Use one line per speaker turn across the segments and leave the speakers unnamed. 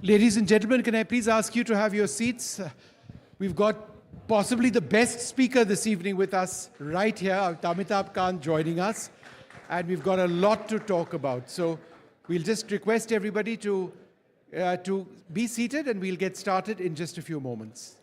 Ladies and gentlemen, can I please ask you to have your seats? We've got possibly the best speaker this evening with us right here, Amitabh Kant joining us. And we've got a lot to talk about. So we'll just request everybody to be seated and we'll get started in just a few moments.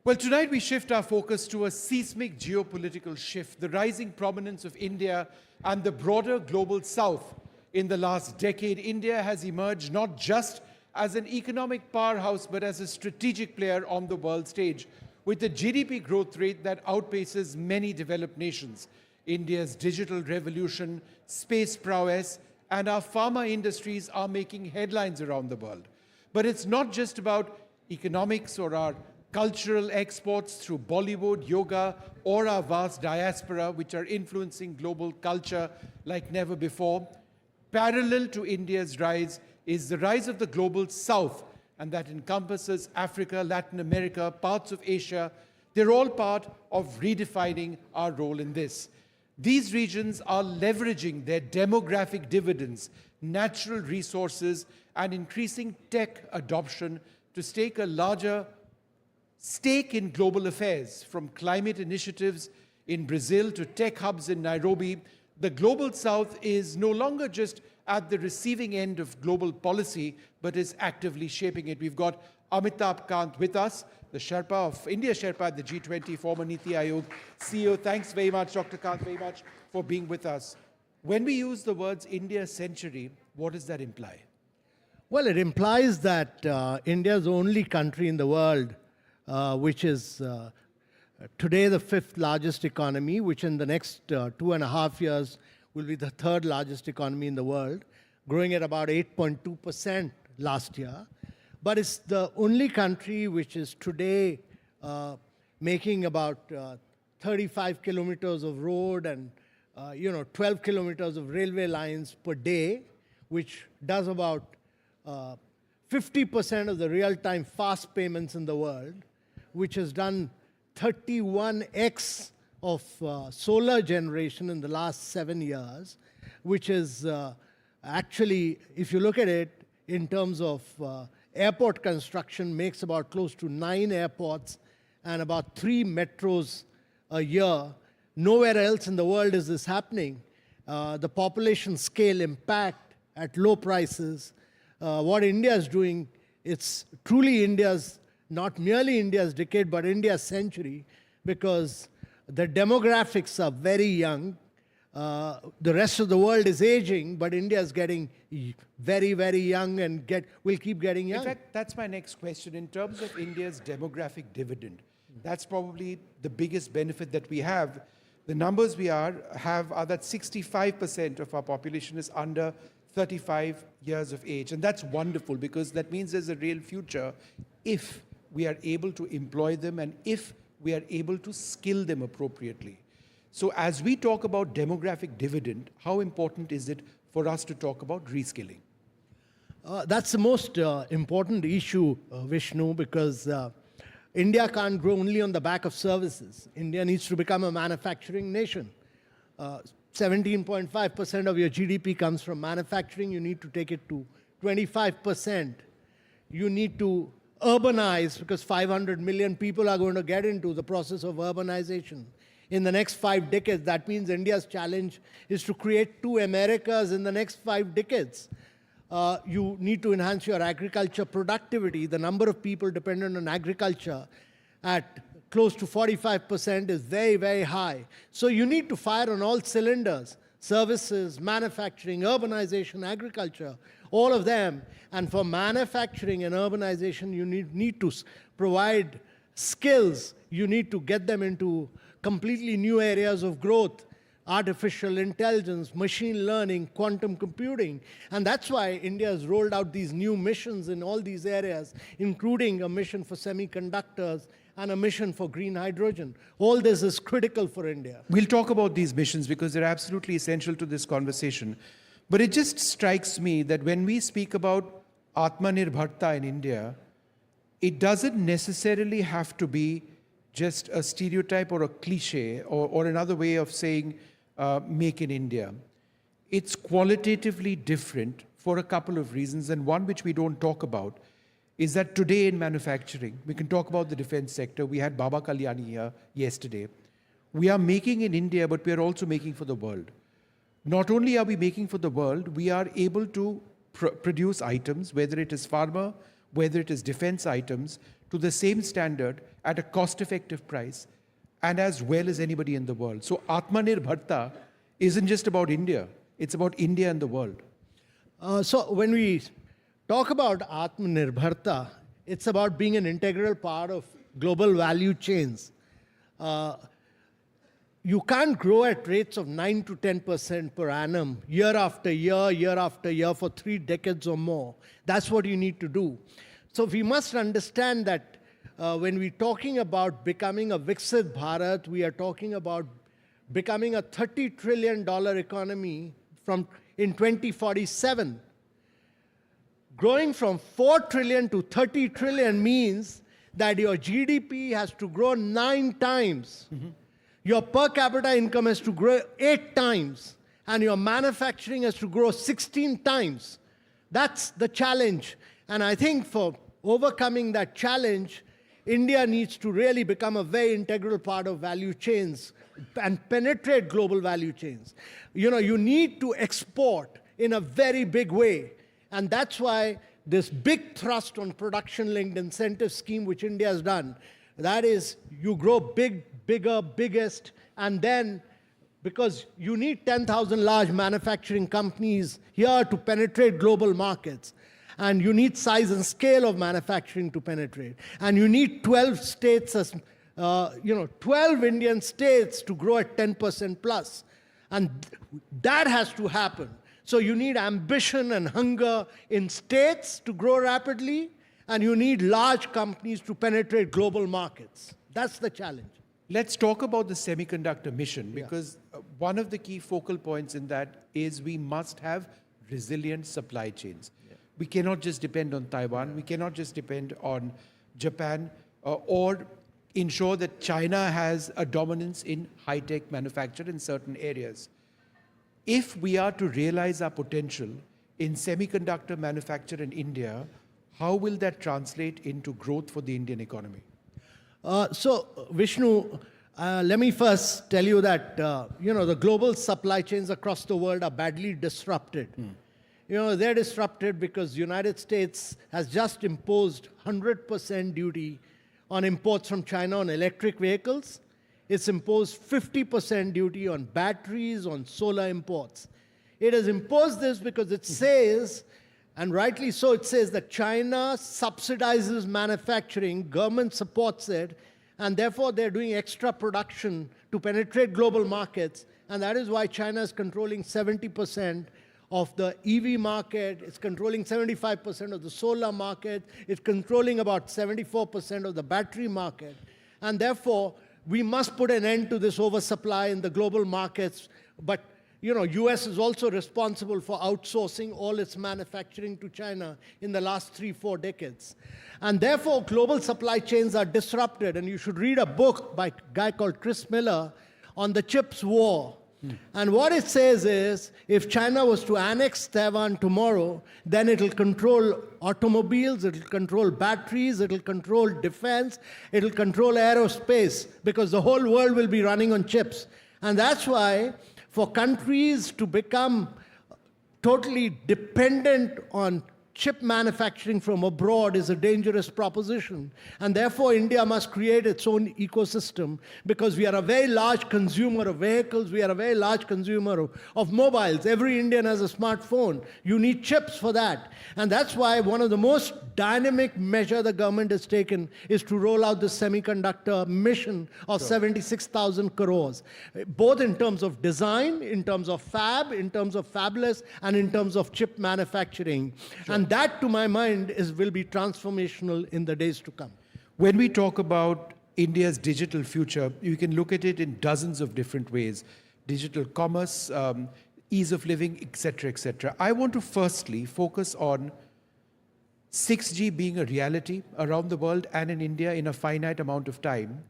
Well, tonight we shift our focus to a seismic geopolitical shift, the rising prominence of India and the broader global south. In the last decade, India has emerged not just as an economic powerhouse, but as a strategic player on the world stage, with a GDP growth rate that outpaces many developed nations. India's digital revolution, space prowess, and our pharma industries are making headlines around the world. But it's not just about economics or our cultural exports through Bollywood, yoga, or our vast diaspora, which are influencing global culture like never before. Parallel to India's rise is the rise of the global south, and that encompasses Africa, Latin America, parts of Asia. They're all part of redefining our role in this. These regions are leveraging their demographic dividends, natural resources, and increasing tech adoption to stake a larger stake in global affairs. From climate initiatives in Brazil to tech hubs in Nairobi, the global south is no longer just at the receiving end of global policy, but is actively shaping it. We've got Amitabh Kant with us, the Sherpa of India Sherpa at the G20, former Niti Aayog CEO. Thanks very much, Dr. Kant, very much for being with us. When we use the words India century, what does that imply?
Well, it implies that India is the only country in the world which is today the fifth largest economy, which in the next 2.5 years will be the third largest economy in the world, growing at about 8.2% last year. But it's the only country which is today making about 35 kilometers of road and 12 kilometers of railway lines per day, which does about 50% of the real-time fast payments in the world, which has done 31x of solar generation in the last 7 years, which is actually, if you look at it in terms of airport construction, makes about close to 9 airports and about 3 metros a year. Nowhere else in the world is this happening. The population scale impact at low prices, what India is doing, it's truly India's, not merely India's decade, but India's century, because the demographics are very young. The rest of the world is aging, but India is getting very, very young and will keep getting young.
In fact, that's my next question. In terms of India's demographic dividend, that's probably the biggest benefit that we have. The numbers we have are that 65% of our population is under 35 years of age. And that's wonderful, because that means there's a real future if we are able to employ them and if we are able to skill them appropriately. So as we talk about demographic dividend, how important is it for us to talk about reskilling?
That's the most important issue, Vishnu, because India can't grow only on the back of services. India needs to become a manufacturing nation. 17.5% of your GDP comes from manufacturing. You need to take it to 25%. You need to urbanize, because 500 million people are going to get into the process of urbanization. In the next 5 decades, that means India's challenge is to create 2 Americas in the next 5 decades. You need to enhance your agriculture productivity. The number of people dependent on agriculture at close to 45% is very, very high. So you need to fire on all cylinders: services, manufacturing, urbanization, agriculture, all of them. And for manufacturing and urbanization, you need to provide skills. You need to get them into completely new areas of growth: artificial intelligence, machine learning, quantum computing. And that's why India has rolled out these new missions in all these areas, including a mission for semiconductors and a mission for green hydrogen. All this is critical for India.
We'll talk about these missions because they're absolutely essential to this conversation. But it just strikes me that when we speak about Atmanirbharta in India, it doesn't necessarily have to be just a stereotype or a cliche or another way of saying make in India. It's qualitatively different for a couple of reasons, and one which we don't talk about is that today in manufacturing, we can talk about the defense sector. We had Baba Kalyani here yesterday. We are making in India, but we are also making for the world. Not only are we making for the world, we are able to produce items, whether it is pharma, whether it is defense items, to the same standard at a cost-effective price and as well as anybody in the world. So Atmanirbharta isn't just about India, it's about India and the world.
So when we talk about Atmanirbharta, it's about being an integral part of global value chains. You can't grow at rates of 9 to 10% per annum, year after year, for 3 decades or more. That's what you need to do. So we must understand that when we're talking about becoming a Viksit Bharat, we are talking about becoming a $30 trillion economy in 2047. Growing from 4 trillion to 30 trillion means that your GDP has to grow 9 times. Mm-hmm. Your per capita income has to grow 8 times, and your manufacturing has to grow 16 times. That's the challenge. And I think for overcoming that challenge, India needs to really become a very integral part of value chains and penetrate global value chains. You know, you need to export in a very big way. And that's why this big thrust on production-linked incentive scheme, which India has done, that is, you grow bigger, biggest, and then, because you need 10,000 large manufacturing companies here to penetrate global markets, and you need size and scale of manufacturing to penetrate, and you need 12 states, 12 Indian states to grow at 10% plus, and that has to happen. So you need ambition and hunger in states to grow rapidly, and you need large companies to penetrate global markets. That's the challenge.
Let's talk about the Semiconductor Mission, because one of the key focal points in that is we must have resilient supply chains. Yeah. We cannot just depend on Taiwan. We cannot just depend on Japan or ensure that China has a dominance in high-tech manufacture in certain areas. If we are to realize our potential in semiconductor manufacture in India, how will that translate into growth for the Indian economy?
So, Vishnu, let me first tell you that, the global supply chains across the world are badly disrupted. They're disrupted because the United States has just imposed 100% duty on imports from China on electric vehicles. It's imposed 50% duty on batteries, on solar imports. It has imposed this because it says, and rightly so, it says that China subsidizes manufacturing, government supports it, and therefore they're doing extra production to penetrate global markets, and that is why China is controlling 70% of the EV market, it's controlling 75% of the solar market, it's controlling about 74% of the battery market, and therefore we must put an end to this oversupply in the global markets, but US is also responsible for outsourcing all its manufacturing to China in the last 3-4 decades. And therefore, global supply chains are disrupted. And you should read a book by a guy called Chris Miller on the chips war. And what it says is, if China was to annex Taiwan tomorrow, then it'll control automobiles, it'll control batteries, it'll control defense, it'll control aerospace, because the whole world will be running on chips. And that's why, for countries to become totally dependent on chip manufacturing from abroad is a dangerous proposition. And therefore, India must create its own ecosystem, because we are a very large consumer of vehicles, we are a very large consumer of mobiles. Every Indian has a smartphone. You need chips for that. And that's why one of the most dynamic measures the government has taken is to roll out the Semiconductor Mission of 76,000 crores, both in terms of design, in terms of fab, in terms of fabless, and in terms of chip manufacturing. And that, to my mind, will be transformational in the days to come.
When we talk about India's digital future, you can look at it in dozens of different ways. Digital commerce, ease of living, etc., etc. I want to firstly focus on 6G being a reality around the world and in India in a finite amount of time,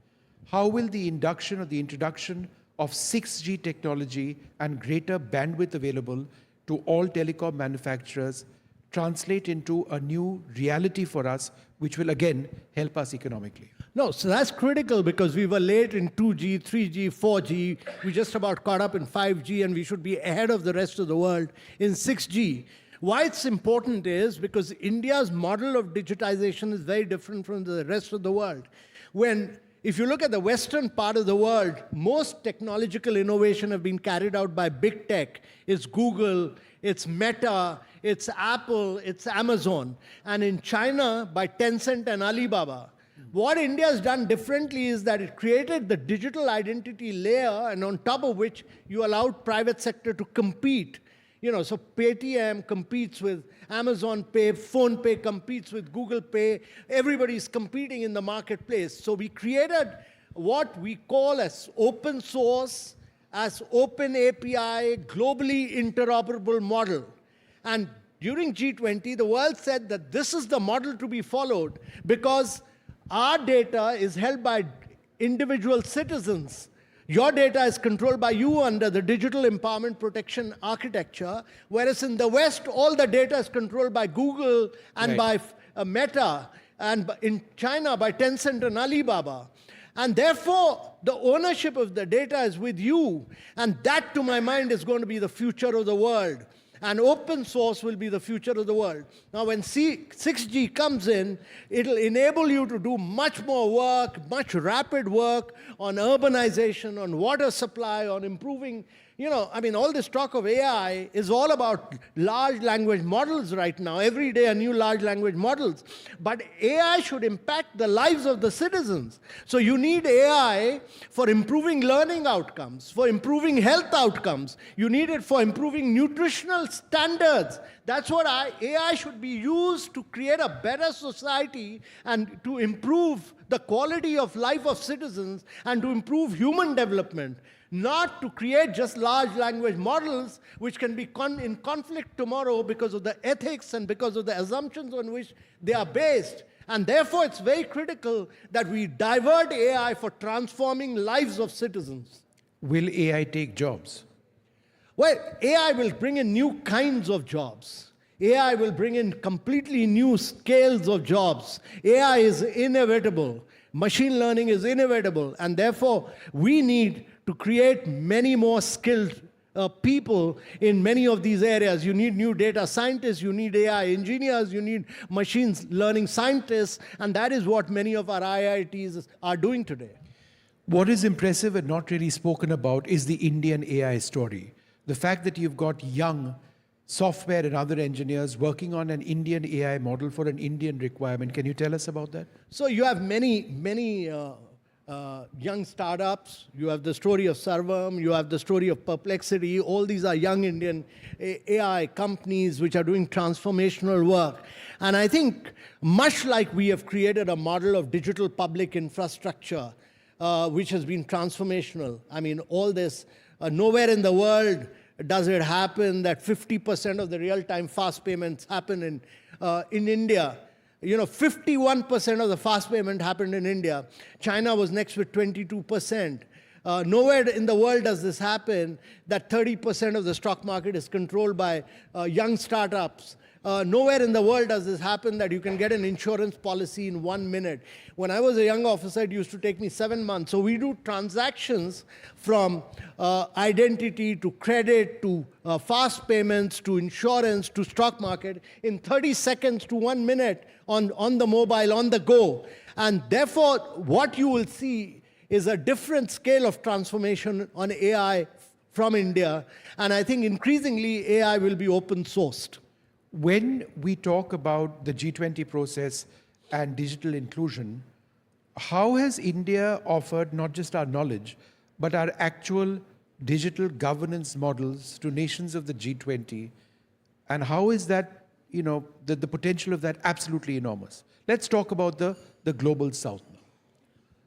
how will the induction or the introduction of 6G technology and greater bandwidth available to all telecom manufacturers translate into a new reality for us, which will again help us economically?
No, so that's critical because we were late in 2G, 3G, 4G. We just about caught up in 5G, and we should be ahead of the rest of the world in 6G. Why it's important is because India's model of digitization is very different from the rest of the world. If you look at the western part of the world, most technological innovation have been carried out by big tech. It's Google, it's Meta, it's Apple, it's Amazon. And in China, by Tencent and Alibaba. What India has done differently is that it created the digital identity layer, and on top of which you allowed private sector to compete. So Paytm competes with Amazon Pay, Phone Pay competes with Google Pay. Everybody's competing in the marketplace. So we created what we call as open source, as open API, globally interoperable model. And during G20, the world said that this is the model to be followed because our data is held by individual citizens. Your data is controlled by you under the Digital Empowerment Protection Architecture, whereas in the West, all the data is controlled by Google and by Meta, and in China by Tencent and Alibaba. And therefore, the ownership of the data is with you. And that, to my mind, is going to be the future of the world. And open source will be the future of the world. Now, when 6G comes in, it'll enable you to do much more work, much rapid work on urbanization, on water supply, on improving, all this talk of AI is all about large language models right now. Every day a new large language models. But AI should impact the lives of the citizens. So you need AI for improving learning outcomes, for improving health outcomes. You need it for improving nutritional standards. That's what AI should be used to create a better society and to improve the quality of life of citizens and to improve human development. Not to create just large language models which can be in conflict tomorrow because of the ethics and because of the assumptions on which they are based. And therefore, it's very critical that we divert AI for transforming lives of citizens.
Will AI take jobs?
Well, AI will bring in new kinds of jobs. AI will bring in completely new scales of jobs. AI is inevitable. Machine learning is inevitable. And therefore, we need to create many more skilled people in many of these areas. You need new data scientists, you need AI engineers, you need machine learning scientists, and that is what many of our IITs are doing today.
What is impressive and not really spoken about is the Indian AI story. The fact that you've got young software and other engineers working on an Indian AI model for an Indian requirement. Can you tell us about that?
So you have many young startups. You have the story of Sarvam. You have the story of Perplexity. All these are young Indian AI companies which are doing transformational work. And I think much like we have created a model of digital public infrastructure, which has been transformational. All this, nowhere in the world does it happen that 50% of the real-time fast payments happen in India. 51% of the fast payment happened in India. China was next with 22%. Nowhere in the world does this happen that 30% of the stock market is controlled by young startups. Nowhere in the world does this happen that you can get an insurance policy in 1 minute. When I was a young officer, it used to take me 7 months. So we do transactions from identity to credit to fast payments to insurance to stock market in 30 seconds to 1 minute on the mobile, on the go. And therefore, what you will see is a different scale of transformation on AI from India. And I think increasingly AI will be open sourced.
When we talk about the G20 process and digital inclusion, how has India offered not just our knowledge, but our actual digital governance models to nations of the G20? And how is that, the potential of that absolutely enormous? Let's talk about the global south now.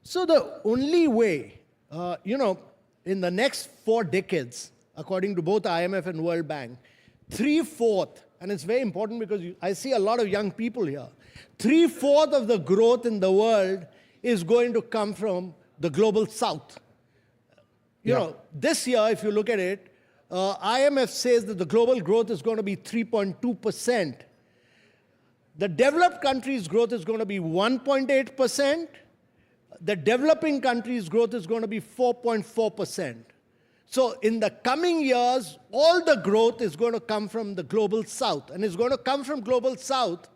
So the only way, in the next 4 decades, according to both IMF and World Bank, 3/4 and it's very important because I see a lot of young people here. 3/4 of the growth in the world is going to come from the global south. You know, this year, if you look at it, IMF says that the global growth is going to be 3.2%. The developed countries' growth is going to be 1.8%. The developing countries' growth is going to be 4.4%. So in the coming years, all the growth is going to come from the global south. And it's going to come from global south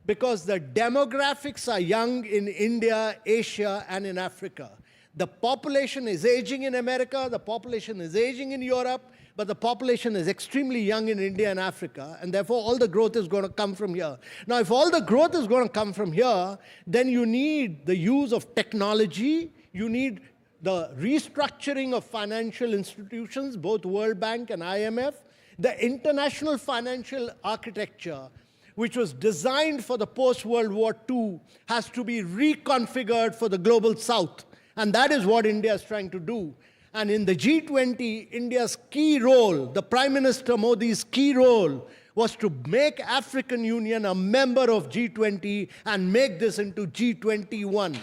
because the demographics are young in India, Asia, and in Africa. The population is aging in America, the population is aging in Europe, but the population is extremely young in India and Africa, and therefore all the growth is going to come from here. Now, if all the growth is going to come from here, then you need the use of technology, you need the restructuring of financial institutions, both World Bank and IMF, the international financial architecture, which was designed for the post-World War II, has to be reconfigured for the global south. And that is what India is trying to do. And in the G20, India's key role, the Prime Minister Modi's key role, was to make African Union a member of G20 and make this into G21.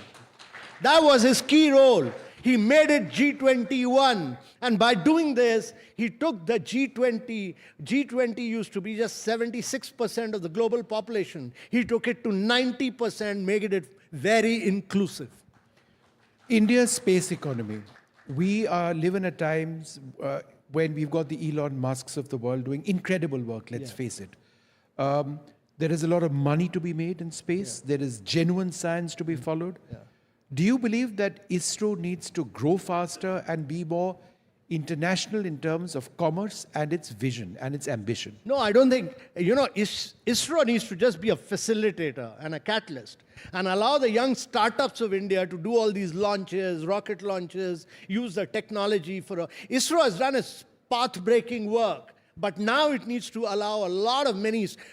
That was his key role. He made it G21. And by doing this, he took the G20. G20 used to be just 76% of the global population. He took it to 90%, making it very inclusive.
India's space economy. We live in a times when we've got the Elon Musks of the world doing incredible work, let's face it. There is a lot of money to be made in space. There is genuine science to be followed. Do you believe that ISRO needs to grow faster and be more international in terms of commerce and its vision and its ambition?
No, I don't think, ISRO needs to just be a facilitator and a catalyst and allow the young startups of India to do all these launches, rocket launches, use the technology for ISRO has done its path-breaking work. But now it needs to allow a lot of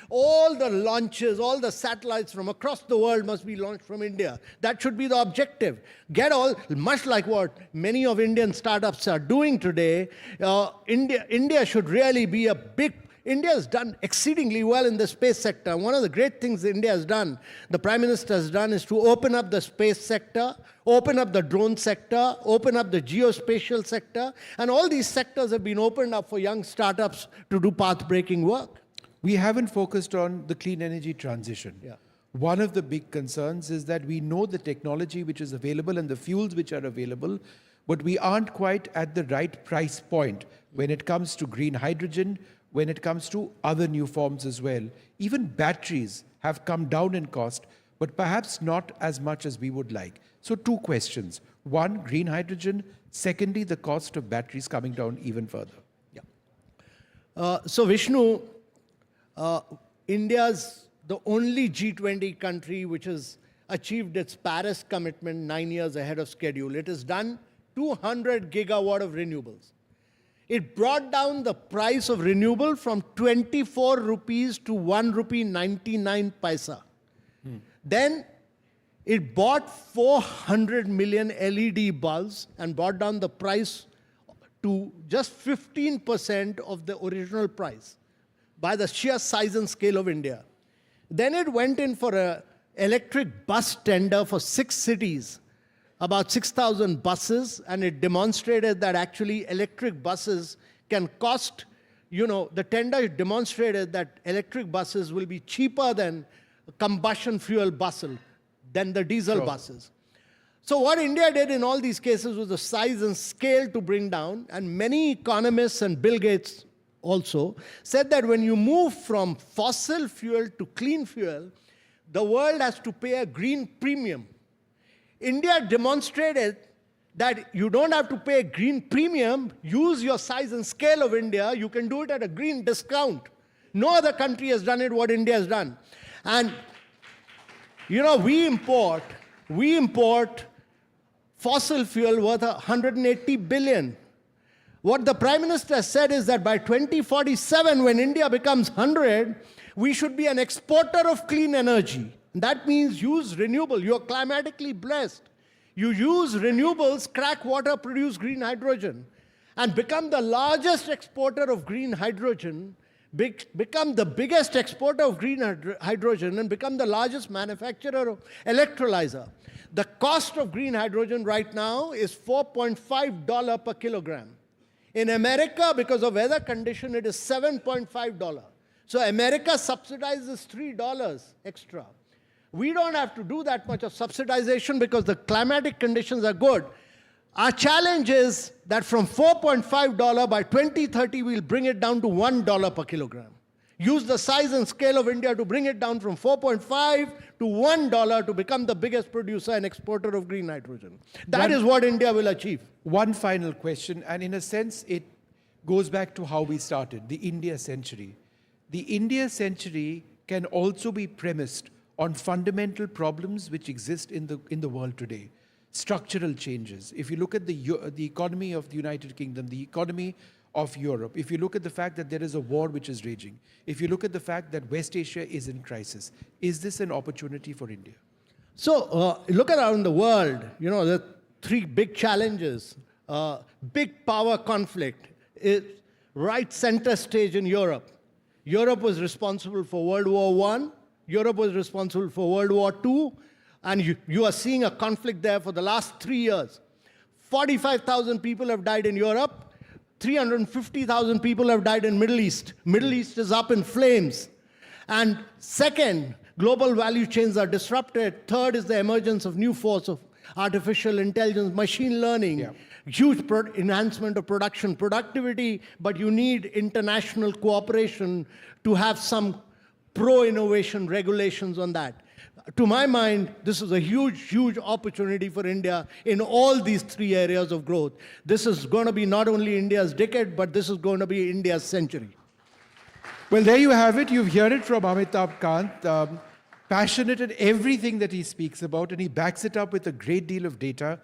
all the launches, all the satellites from across the world must be launched from India. That should be the objective. Much like what many of Indian startups are doing today, India should really be India has done exceedingly well in the space sector. One of the great things India has done, the Prime Minister has done, is to open up the space sector, open up the drone sector, open up the geospatial sector, and all these sectors have been opened up for young startups to do path-breaking work.
We haven't focused on the clean energy transition. One of the big concerns is that we know the technology which is available and the fuels which are available, but we aren't quite at the right price point when it comes to green hydrogen, when it comes to other new forms as well. Even batteries have come down in cost, but perhaps not as much as we would like. So two questions. One, green hydrogen. Secondly, the cost of batteries coming down even further.
So Vishnu, India's the only G20 country which has achieved its Paris commitment 9 years ahead of schedule. It has done 200 gigawatt of renewables. It brought down the price of renewable from 24 rupees to 1 rupee 99 paisa. Then it bought 400 million LED bulbs and brought down the price to just 15% of the original price by the sheer size and scale of India. Then it went in for an electric bus tender for 6 cities, about 6,000 buses, and it demonstrated that actually electric buses can cost, the tender demonstrated that electric buses will be cheaper than combustion fuel buses, than the diesel buses. So what India did in all these cases was the size and scale to bring down, and many economists and Bill Gates also said that when you move from fossil fuel to clean fuel, the world has to pay a green premium. India demonstrated that you don't have to pay a green premium, use your size and scale of India, you can do it at a green discount. No other country has done it what India has done. And, we import fossil fuel worth 180 billion. What the Prime Minister said is that by 2047, when India becomes 100, we should be an exporter of clean energy. That means use renewable. You're climatically blessed. You use renewables, crack water, produce green hydrogen, and become the largest exporter of green hydrogen become the biggest exporter of green hydrogen, and become the largest manufacturer of electrolyzer. The cost of green hydrogen right now is $4.5 per kilogram. In America, because of weather condition, it is $7.5. So America subsidizes $3 extra. We don't have to do that much of subsidization because the climatic conditions are good. Our challenge is that from $4.5 by 2030, we'll bring it down to $1 per kilogram. Use the size and scale of India to bring it down from 4.5 to $1 to become the biggest producer and exporter of green hydrogen. That is what India will achieve.
One final question, and in a sense, it goes back to how we started, the India century. The India century can also be premised on fundamental problems which exist in the world today. Structural changes. If you look at the economy of the United Kingdom, the economy of Europe, if you look at the fact that there is a war which is raging, if you look at the fact that West Asia is in crisis, is this an opportunity for India?
So look around the world, you know, the three big challenges. Big power conflict is right center stage in Europe. Europe was responsible for World War I. Europe was responsible for World War II. And you are seeing a conflict there for the last 3 years. 45,000 people have died in Europe. 350,000 people have died in Middle East. Middle East is up in flames. And second, global value chains are disrupted. Third is the emergence of new force of artificial intelligence, machine learning, huge enhancement of production productivity, but you need international cooperation to have some pro-innovation regulations on that. To my mind, this is a huge, huge opportunity for India in all these three areas of growth. This is going to be not only India's decade, but this is going to be India's century.
Well, there you have it. You've heard it from Amitabh Kant, passionate in everything that he speaks about, and he backs it up with a great deal of data.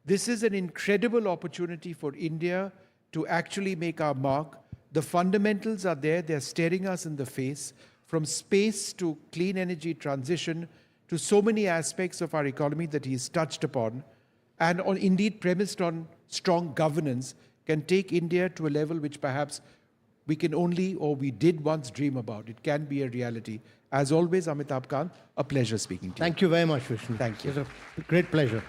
This is an incredible opportunity for India to actually make our mark. The fundamentals are there. They're staring us in the face. From space to clean energy transition, to so many aspects of our economy that he's touched upon, and indeed premised on strong governance, can take India to a level which perhaps we can only, or we did once dream about. It can be a reality. As always, Amitabh Kant, a pleasure speaking to you.
Thank you very much, Vishnu.
Thank you.
It was a great pleasure.